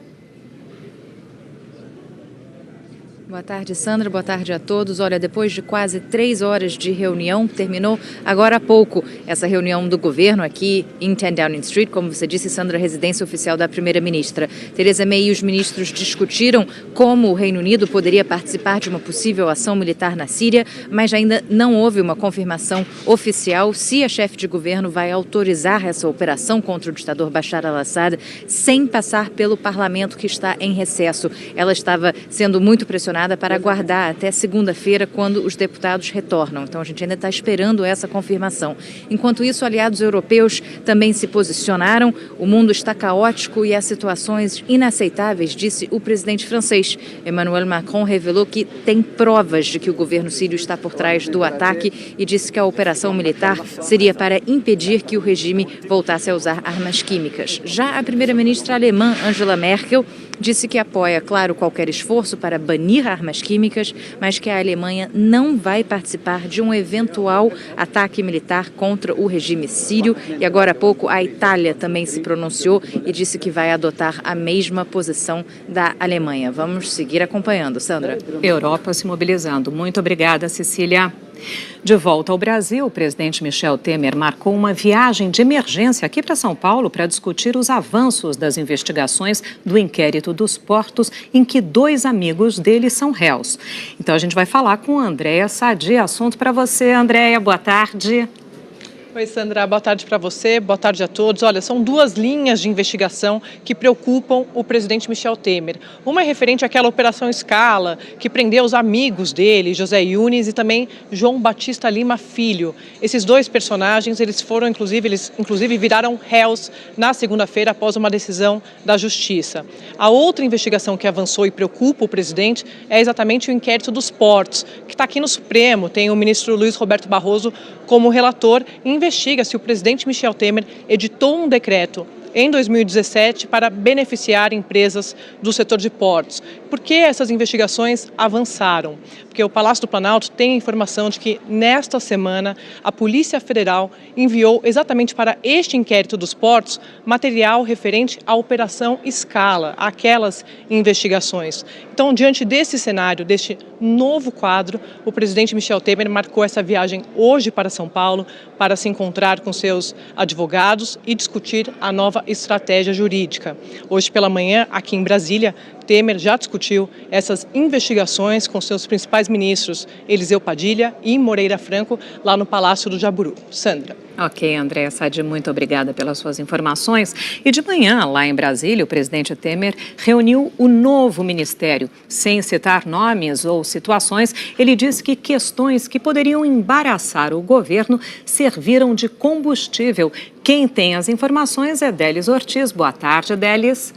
Boa tarde, Sandra. Boa tarde a todos. Olha, depois de quase 3 horas de reunião, terminou agora há pouco essa reunião do governo aqui em 10 Downing Street, como você disse, Sandra, residência oficial da primeira-ministra. Theresa May e os ministros discutiram como o Reino Unido poderia participar de uma possível ação militar na Síria, mas ainda não houve uma confirmação oficial se a chefe de governo vai autorizar essa operação contra o ditador Bashar al-Assad sem passar pelo parlamento que está em recesso. Ela estava sendo muito pressionada para aguardar até segunda-feira, quando os deputados retornam. Então, a gente ainda está esperando essa confirmação. Enquanto isso, aliados europeus também se posicionaram. O mundo está caótico e há situações inaceitáveis, disse o presidente francês. Emmanuel Macron revelou que tem provas de que o governo sírio está por trás do ataque e disse que a operação militar seria para impedir que o regime voltasse a usar armas químicas. Já a primeira-ministra alemã, Angela Merkel, disse que apoia, claro, qualquer esforço para banir armas químicas, mas que a Alemanha não vai participar de um eventual ataque militar contra o regime sírio. E agora há pouco a Itália também se pronunciou e disse que vai adotar a mesma posição da Alemanha. Vamos seguir acompanhando, Sandra. Europa se mobilizando. Muito obrigada, Cecília. De volta ao Brasil, o presidente Michel Temer marcou uma viagem de emergência aqui para São Paulo para discutir os avanços das investigações do inquérito dos portos em que 2 amigos dele são réus. Então a gente vai falar com a Andréia Sadi. Assunto para você, Andréia. Boa tarde. Oi, Sandra, boa tarde para você, boa tarde a todos. Olha, são 2 linhas de investigação que preocupam o presidente Michel Temer. Uma é referente àquela Operação Scala, que prendeu os amigos dele, José Yunes e também João Batista Lima Filho. Esses 2 personagens, eles inclusive viraram réus na segunda-feira após uma decisão da Justiça. A outra investigação que avançou e preocupa o presidente é exatamente o inquérito dos portos, que está aqui no Supremo. Tem o ministro Luiz Roberto Barroso como relator e investiga se o presidente Michel Temer editou um decreto em 2017 para beneficiar empresas do setor de portos. Por que essas investigações avançaram? Porque o Palácio do Planalto tem a informação de que nesta semana a Polícia Federal enviou exatamente para este inquérito dos portos material referente à Operação Scala, aquelas investigações. Então, diante desse cenário, deste novo quadro, o presidente Michel Temer marcou essa viagem hoje para São Paulo para se encontrar com seus advogados e discutir a nova estratégia jurídica. Hoje pela manhã, aqui em Brasília, Temer já discutiu essas investigações com seus principais ministros, Eliseu Padilha e Moreira Franco, lá no Palácio do Jaburu. Sandra. Ok, Andréia Sadi, muito obrigada pelas suas informações. E de manhã, lá em Brasília, o presidente Temer reuniu o novo ministério. Sem citar nomes ou situações, ele disse que questões que poderiam embaraçar o governo serviram de combustível. Quem tem as informações é Délis Ortiz. Boa tarde, Délis.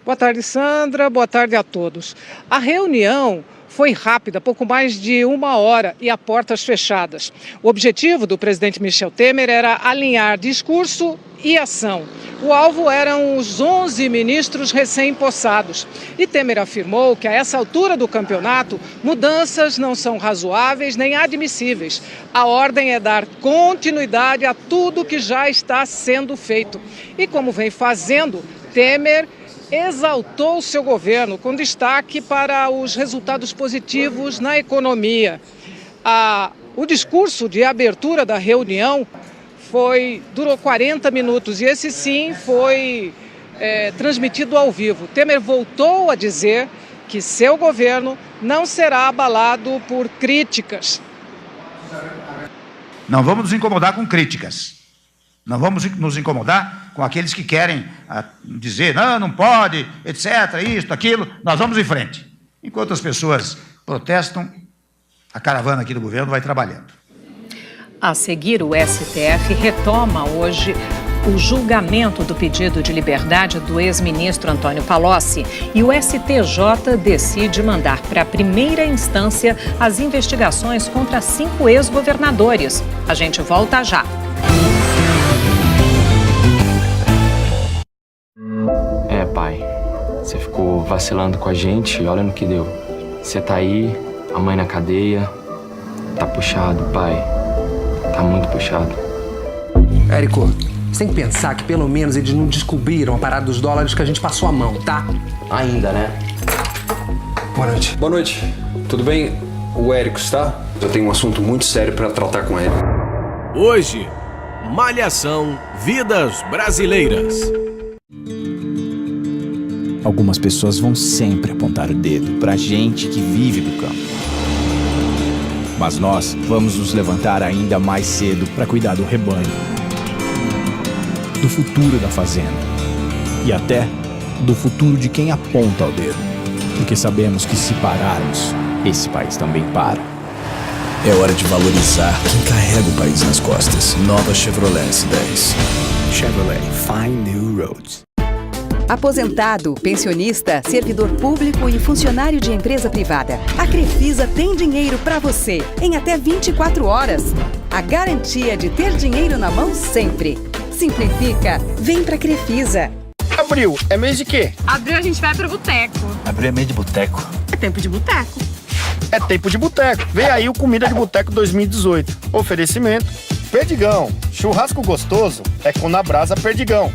Boa tarde, Sandra. Boa tarde a todos. A reunião foi rápida, pouco mais de 1 hora e a portas fechadas. O objetivo do presidente Michel Temer era alinhar discurso e ação. O alvo eram os 11 ministros recém-possados. E Temer afirmou que a essa altura do campeonato, mudanças não são razoáveis nem admissíveis. A ordem é dar continuidade a tudo que já está sendo feito. E como vem fazendo, Temer exaltou o seu governo, com destaque para os resultados positivos na economia. O discurso de abertura da reunião durou 40 minutos e esse sim foi transmitido ao vivo. Temer voltou a dizer que seu governo não será abalado por críticas. Não vamos nos incomodar com críticas. Não vamos nos incomodar com aqueles que querem dizer, não pode, etc., isto, aquilo. Nós vamos em frente. Enquanto as pessoas protestam, a caravana aqui do governo vai trabalhando. A seguir, o STF retoma hoje o julgamento do pedido de liberdade do ex-ministro Antônio Palocci. E o STJ decide mandar para a primeira instância as investigações contra 5 ex-governadores. A gente volta já. Pai, você ficou vacilando com a gente, olha no que deu. Você tá aí, a mãe na cadeia, tá puxado, pai, tá muito puxado. Érico, Você tem que pensar que pelo menos eles não descobriram a parada dos dólares que a gente passou a mão, tá? Ainda, né? Boa noite. Boa noite. Tudo bem? O Érico está? Eu tenho um assunto muito sério para tratar com ele. Hoje, Malhação Vidas Brasileiras. Algumas pessoas vão sempre apontar o dedo pra gente que vive do campo. Mas nós vamos nos levantar ainda mais cedo para cuidar do rebanho, do futuro da fazenda e até do futuro de quem aponta o dedo. Porque sabemos que se pararmos, esse país também para. É hora de valorizar quem carrega o país nas costas. Nova Chevrolet S10. Chevrolet, find new roads. Aposentado, pensionista, servidor público e funcionário de empresa privada. A Crefisa tem dinheiro para você em até 24 horas. A garantia de ter dinheiro na mão sempre. Simplifica, vem pra Crefisa. Abril, é mês de quê? Abril a gente vai pro boteco. Abril é mês de boteco. É tempo de boteco. É tempo de boteco. Vem aí o Comida de Boteco 2018. Oferecimento: Perdigão. Churrasco gostoso é com Na Brasa Perdigão.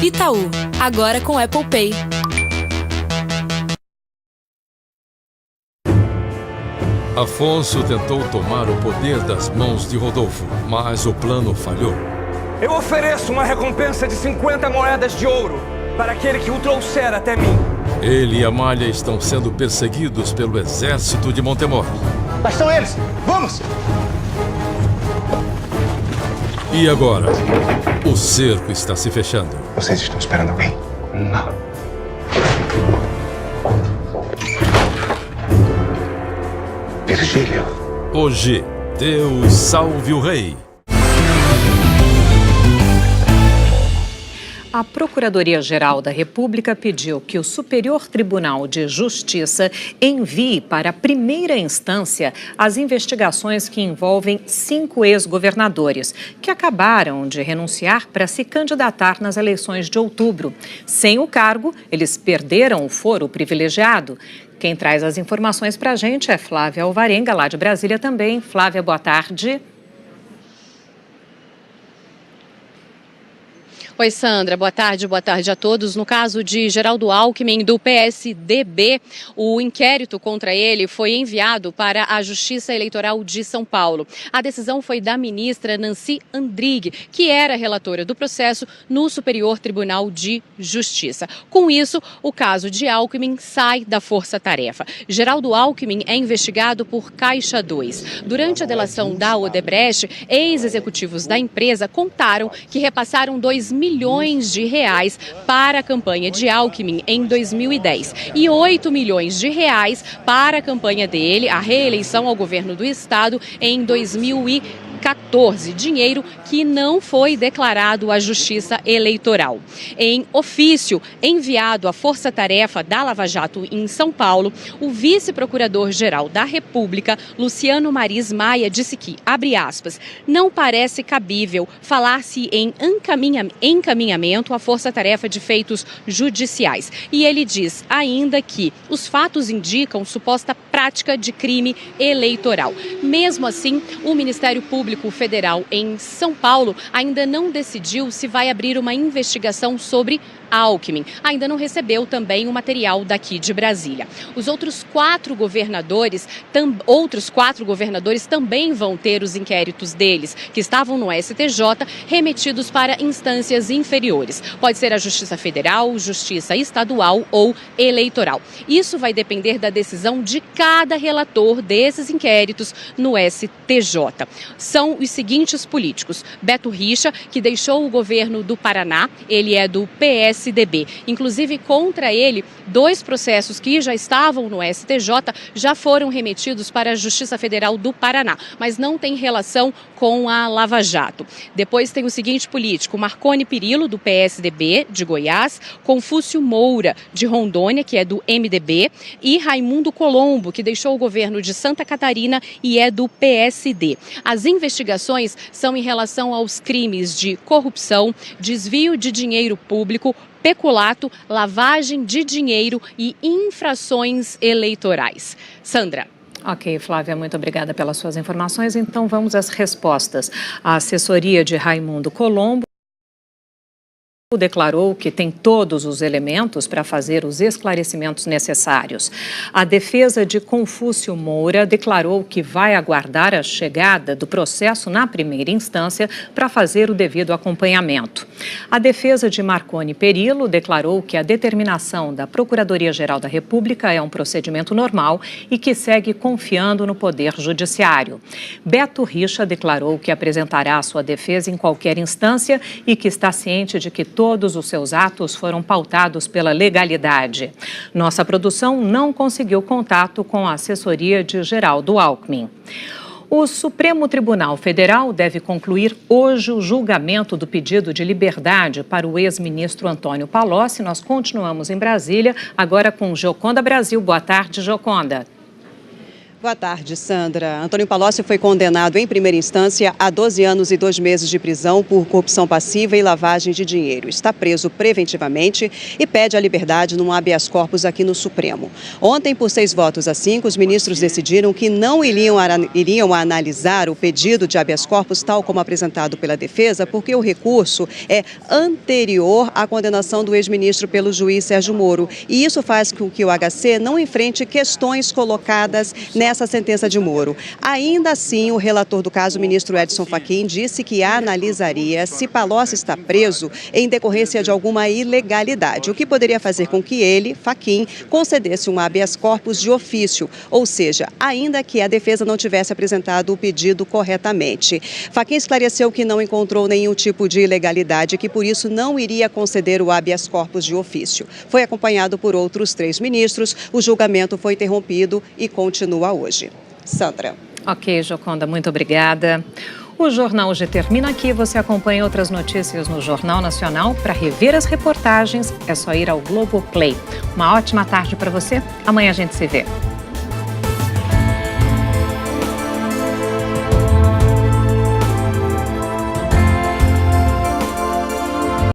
Itaú, agora com Apple Pay. Afonso tentou tomar o poder das mãos de Rodolfo, mas o plano falhou. Eu ofereço uma recompensa de 50 moedas de ouro para aquele que o trouxer até mim. Ele e Amália estão sendo perseguidos pelo exército de Montemor. Lá estão eles! Vamos! E agora, o cerco está se fechando. Vocês estão esperando alguém? Não. Virgílio. Hoje, Deus salve o rei. A Procuradoria-Geral da República pediu que o Superior Tribunal de Justiça envie para a primeira instância as investigações que envolvem 5 ex-governadores, que acabaram de renunciar para se candidatar nas eleições de outubro. Sem o cargo, eles perderam o foro privilegiado. Quem traz as informações para a gente é Flávia Alvarenga, lá de Brasília também. Flávia, boa tarde. Oi, Sandra. Boa tarde a todos. No caso de Geraldo Alckmin, do PSDB, o inquérito contra ele foi enviado para a Justiça Eleitoral de São Paulo. A decisão foi da ministra Nancy Andrighi, que era relatora do processo no Superior Tribunal de Justiça. Com isso, o caso de Alckmin sai da força-tarefa. Geraldo Alckmin é investigado por Caixa 2. Durante a delação da Odebrecht, ex-executivos da empresa contaram que repassaram 2 milhões de reais para a campanha de Alckmin em 2010 e 8 milhões de reais para a campanha dele, a reeleição ao governo do estado, em 2014, dinheiro que não foi declarado à Justiça Eleitoral. Em ofício enviado à Força Tarefa da Lava Jato em São Paulo, o vice-procurador-geral da República, Luciano Maris Maia, disse que, abre aspas, não parece cabível falar-se em encaminhamento à Força Tarefa de feitos judiciais. E ele diz ainda que os fatos indicam suposta prática de crime eleitoral. Mesmo assim, o Ministério Público Federal em São Paulo ainda não decidiu se vai abrir uma investigação sobre Alckmin. Ainda não recebeu também o material daqui de Brasília. Os outros 4 governadores também vão ter os inquéritos deles, que estavam no STJ, remetidos para instâncias inferiores. Pode ser a Justiça Federal, Justiça Estadual ou Eleitoral. Isso vai depender da decisão de cada cada relator desses inquéritos no STJ. São os seguintes políticos: Beto Richa, que deixou o governo do Paraná, ele é do PSDB. Inclusive, contra ele, 2 processos que já estavam no STJ já foram remetidos para a Justiça Federal do Paraná, mas não tem relação com a Lava Jato. Depois tem o seguinte político: Marconi Perillo, do PSDB de Goiás, Confúcio Moura, de Rondônia, que é do MDB, e Raimundo Colombo, que deixou o governo de Santa Catarina e é do PSD. As investigações são em relação aos crimes de corrupção, desvio de dinheiro público, peculato, lavagem de dinheiro e infrações eleitorais. Sandra. Ok, Flávia, muito obrigada pelas suas informações. Então vamos às respostas. A assessoria de Raimundo Colombo declarou que tem todos os elementos para fazer os esclarecimentos necessários. A defesa de Confúcio Moura declarou que vai aguardar a chegada do processo na primeira instância para fazer o devido acompanhamento. A defesa de Marconi Perillo declarou que a determinação da Procuradoria-Geral da República é um procedimento normal e que segue confiando no Poder Judiciário. Beto Richa declarou que apresentará a sua defesa em qualquer instância e que está ciente de que todos os seus atos foram pautados pela legalidade. Nossa produção não conseguiu contato com a assessoria de Geraldo Alckmin. O Supremo Tribunal Federal deve concluir hoje o julgamento do pedido de liberdade para o ex-ministro Antônio Palocci. Nós continuamos em Brasília, agora com Gioconda Brasil. Boa tarde, Gioconda. Boa tarde, Sandra. Antônio Palocci foi condenado em primeira instância a 12 anos e 2 meses de prisão por corrupção passiva e lavagem de dinheiro. Está preso preventivamente e pede a liberdade num habeas corpus aqui no Supremo. Ontem, por 6 votos a 5, os ministros decidiram que não iriam analisar o pedido de habeas corpus tal como apresentado pela defesa, porque o recurso é anterior à condenação do ex-ministro pelo juiz Sérgio Moro. E isso faz com que o HC não enfrente questões colocadas nessa sentença de Moro. Ainda assim, o relator do caso, o ministro Edson Fachin, disse que analisaria se Palocci está preso em decorrência de alguma ilegalidade, o que poderia fazer com que ele, Fachin, concedesse um habeas corpus de ofício, ou seja, ainda que a defesa não tivesse apresentado o pedido corretamente. Fachin esclareceu que não encontrou nenhum tipo de ilegalidade e que, por isso, não iria conceder o habeas corpus de ofício. Foi acompanhado por outros 3 ministros, o julgamento foi interrompido e continua hoje. Sandra. Ok, Gioconda, muito obrigada. O Jornal hoje termina aqui. Você acompanha outras notícias no Jornal Nacional. Para rever as reportagens, é só ir ao Globoplay. Uma ótima tarde para você. Amanhã a gente se vê.